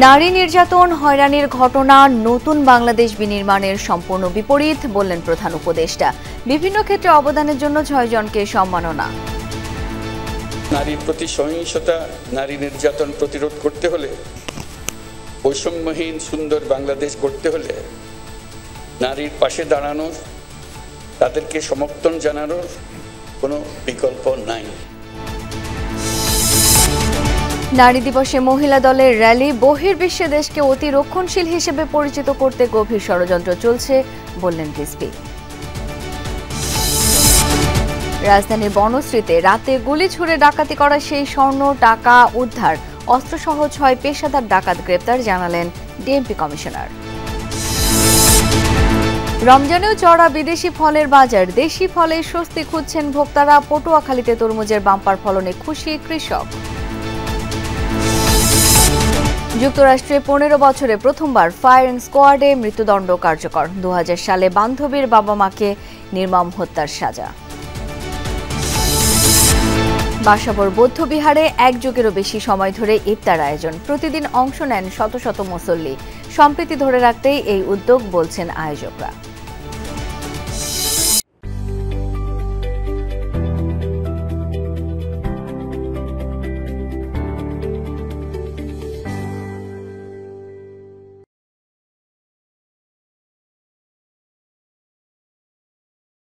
নারী নির্যাতন হয়রানির ঘটনা নতুন বাংলাদেশ বিনির্মাণের সম্পূর্ণ বিপরীত বললেন প্রধান উপদেষ্টা। বিভিন্ন ক্ষেত্রে অবদানের জন্য ৬ জনকে সম্মাননা। নারীর প্রতি সহিংসতা, নারী নির্যাতন প্রতিরোধ করতে হলে, বৈষম্যহীন সুন্দর বাংলাদেশ গড়তে হলে নারীর পাশে দাঁড়ানোর, তাদেরকে সমর্থন জানানোর কোনো বিকল্প নাই। নারী দিবসে মহিলা দলের র্যালি, বহির্বিশ্বে দেশকে অতি রক্ষণশীল হিসেবে পরিচিত করতে গভীর ষড়যন্ত্র চলছে বললেন রিজভী। রাজধানীর বনশ্রীতে রাতে গুলি ছুড়ে ডাকাতি করা সেই স্বর্ণ, টাকা উদ্ধার, অস্ত্রসহ ৬ পেশাদার ডাকাত গ্রেপ্তার জানালেন ডিএমপি কমিশনার। রমজানেও চড়া বিদেশি ফলের বাজার, দেশি ফলে স্বস্তি খুঁজছেন ভোক্তারা। পটুয়াখালীতে তরমুজের বাম্পার ফলনে খুশি কৃষক। যুক্তরাষ্ট্রে ১৫ বছরে প্রথমবার ফায়ারিং স্কোয়াডে মৃত্যুদণ্ড কার্যকর। ২০০০ সালে বান্ধবীর বাবা মাকে নির্মম হত্যার সাজা। বাসাবর বৌদ্ধবিহারে ১ যুগেরও বেশি সময় ধরে ইফতার আয়োজন, প্রতিদিন অংশ নেন শত শত মুসল্লি। সম্প্রীতি ধরে রাখতেই এই উদ্যোগ বলছেন আয়োজকরা।